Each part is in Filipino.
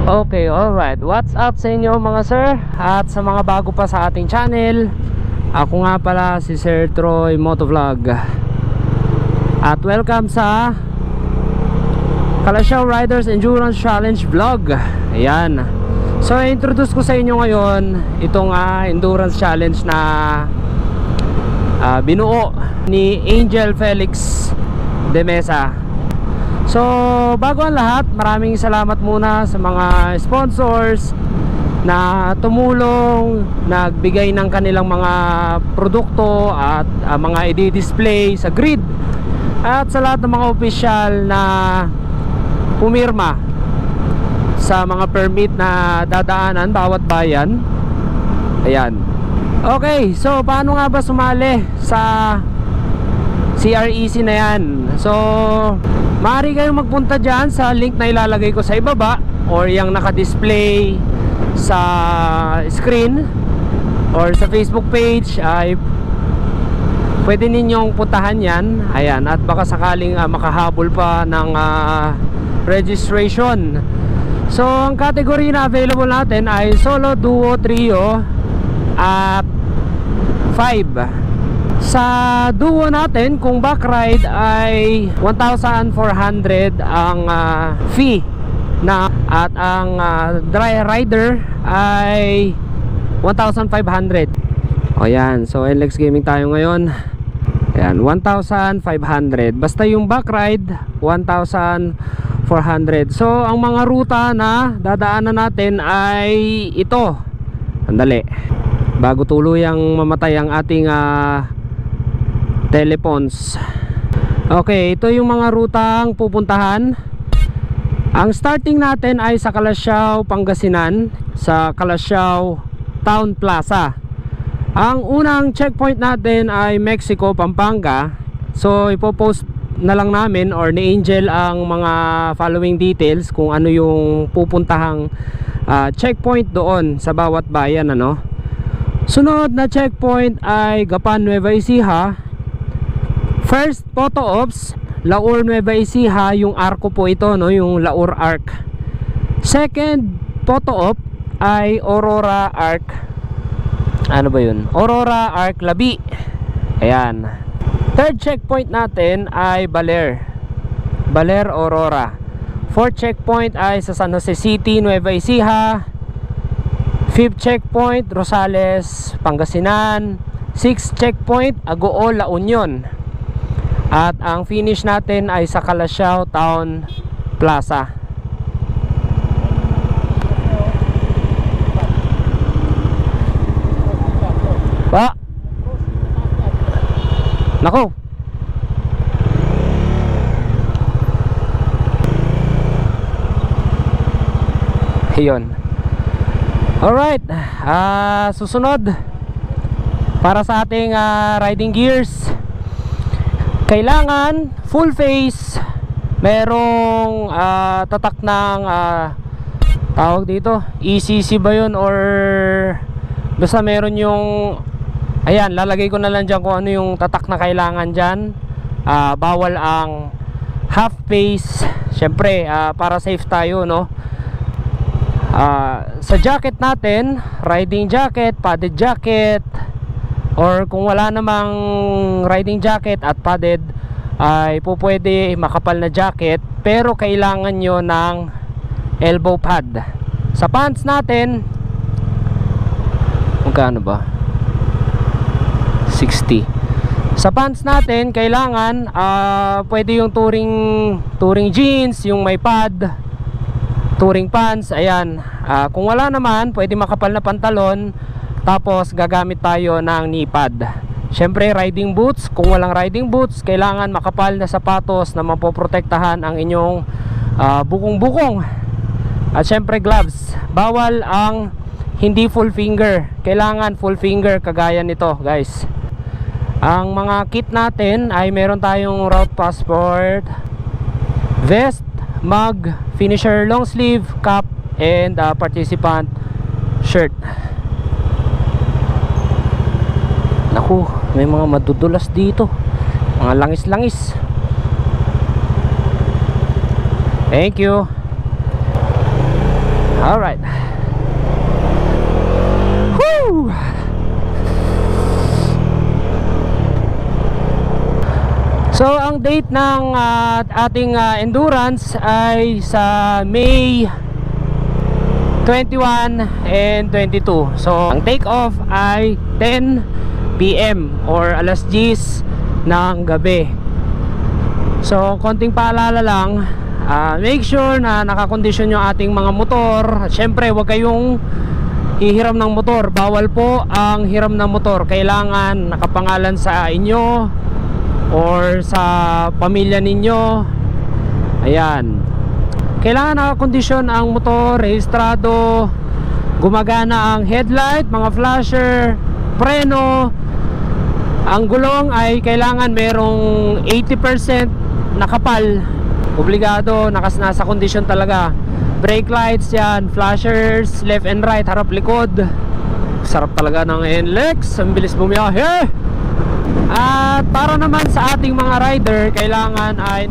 Okay, alright. What's up sa inyo mga sir? At sa mga bago pa sa ating channel, ako nga pala si Sir Troy Motovlog. At welcome sa Kalasyaw Riders Endurance Challenge Vlog. Ayan. So, introduce ko sa inyo ngayon itong endurance challenge na binuo ni Angel Felix de Mesa. So, bago ang lahat, maraming salamat muna sa mga sponsors na tumulong, nagbigay ng kanilang mga produkto at mga i-display sa grid, at sa lahat ng mga opisyal na pumirma sa mga permit na dadaanan bawat bayan. Ayan. Okay, so paano nga ba sumali sa CREC na yan? So, maaari kayong magpunta dyan sa link na ilalagay ko sa ibaba or yung naka-display sa screen or sa Facebook page. Ay pwede ninyong puntahan yan. Ayan, at baka sakaling makahabol pa ng registration. So, ang category na available natin ay solo, duo, trio at 5. Sa duo natin, kung back ride ay 1,400 ang fee na, at ang dry rider ay 1,500. O yan, so NLEX Gaming tayo ngayon. Ayan, 1,500. Basta yung back ride 1,400. So ang mga ruta na dadaanan natin ay ito. Sandali, bago tuluyang mamatay ang ating telephones. Okay, ito yung mga rutang pupuntahan. Ang starting natin ay sa Kalasyaw, Pangasinan, sa Kalasyaw Town Plaza. Ang unang checkpoint natin ay Mexico, Pampanga. So ipopost na lang namin or ni Angel ang mga following details kung ano yung pupuntahang checkpoint doon sa bawat bayan, ano. Sunod na checkpoint ay Gapan, Nueva Ecija. First photo ops, Laur, Nueva Ecija, yung arko po ito, no, yung Laur Arc. Second photo op ay Aurora Arc. Ano ba yun? Aurora Arc Labi. Ayan. Third checkpoint natin ay Baler, Aurora. Fourth checkpoint ay sa San Jose City, Nueva Ecija. Fifth checkpoint Rosales, Pangasinan. Sixth checkpoint Agoo, La Union. At ang finish natin ay sa Kalasyaw Town Plaza. Pa! Nako! Ayun. Alright, susunod para sa ating riding gears, kailangan full face, merong tatak ng tawag dito, ECC ba yun, or basta meron yung, ayan, lalagay ko na lang dyan kung ano yung tatak na kailangan dyan. Bawal ang half face, syempre para safe tayo, no. Sa jacket natin, riding jacket, padded jacket, or kung wala namang riding jacket at padded, ay po pwede makapal na jacket, pero kailangan nyo ng elbow pad. Sa pants natin, magkano ba? 60. Sa pants natin, kailangan pwede yung touring jeans, yung may pad, touring pants. Ayan. Kung wala naman, pwede makapal na pantalon. Tapos gagamit tayo ng knee pad. Syempre riding boots. Kung walang riding boots, kailangan makapal na sapatos na mapoprotektahan ang inyong bukong-bukong. At syempre gloves. Bawal ang hindi full finger. Kailangan full finger kagaya nito, guys. Ang mga kit natin ay meron tayong route passport, vest, mug, finisher long sleeve, cap, and participant shirt. Naku, may mga madudulas dito, mga langis-langis. Thank you. Alright. Woo! So ang date ng ating endurance ay sa May 21 and 22. So ang take off ay 10 PM or alas 10 ng gabi. So konting paalala lang, make sure na nakakondisyon yung ating mga motor. Siyempre huwag kayong hihiram ng motor. Bawal po ang hiram ng motor. Kailangan nakapangalan sa inyo or sa pamilya ninyo. Ayan, kailangan nakakondisyon ang motor, rehistrado, gumagana ang headlight, mga flasher, preno. Ang gulong ay kailangan merong 80% nakapal. Obligado, nasa kondisyon talaga. Brake lights yan, flashers, left and right, harap likod. Sarap talaga ng NLEX, ang bilis bumiyahe. At para naman sa ating mga rider, kailangan ay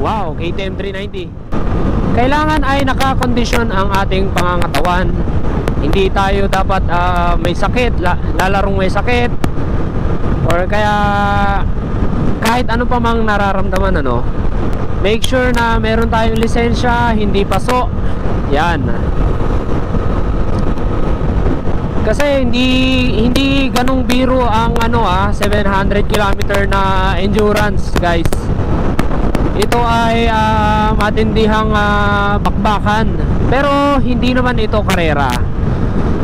wow, KTM 390. Kailangan ay nakakondisyon ang ating pangangatawan. Hindi tayo dapat may sakit, lalarong may sakit, or kaya kahit ano pa mang nararamdaman, make sure na meron tayong lisensya, hindi paso. Yan. Kasi hindi ganong biro ang 700 km na endurance, guys. Ito ay matindihang bakbakan. Pero hindi naman ito karera.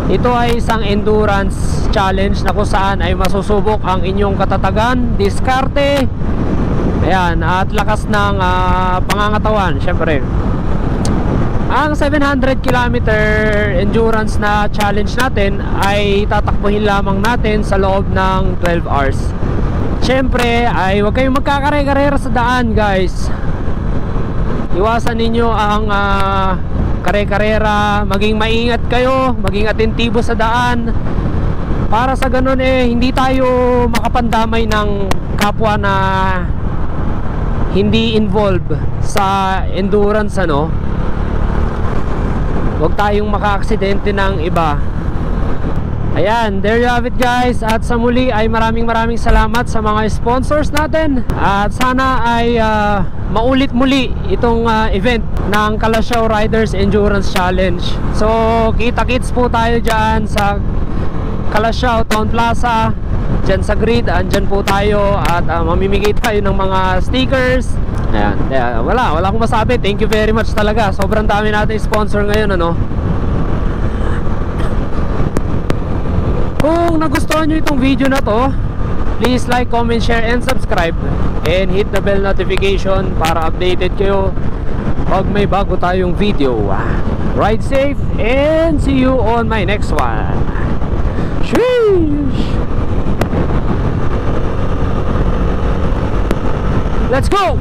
Ito ay isang endurance challenge na kung saan ay masusubok ang inyong katatagan, diskarte, ayan, at lakas ng pangangatawan, syempre. Ang 700 km endurance na challenge natin ay tatakbuhin lamang natin sa loob ng 12 hours. Siyempre ay huwag kayong magkakare-karera sa daan, guys. Iwasan ninyo ang kare-karera. Maging maingat kayo, maging atentibo sa daan. Para sa ganun hindi tayo makapandamay ng kapwa na hindi involved sa endurance, Huwag tayong maka-aksidente ng iba. Ayan, there you have it, guys. At sa muli ay maraming salamat sa mga sponsors natin. At sana ay maulit muli itong event ng Kalasyaw Riders Endurance Challenge. So kita-kits po tayo dyan sa Kalasyaw Town Plaza, dyan sa grid. Andyan po tayo at mamimigay tayo ng mga stickers. Ayan, wala akong masabi. Thank you very much talaga. Sobrang dami natin sponsor ngayon, Kung nagustuhan nyo itong video na to, please like, comment, share, and subscribe. And hit the bell notification para updated kayo pag may bago tayong video. Ride safe and see you on my next one. Sheesh! Let's go!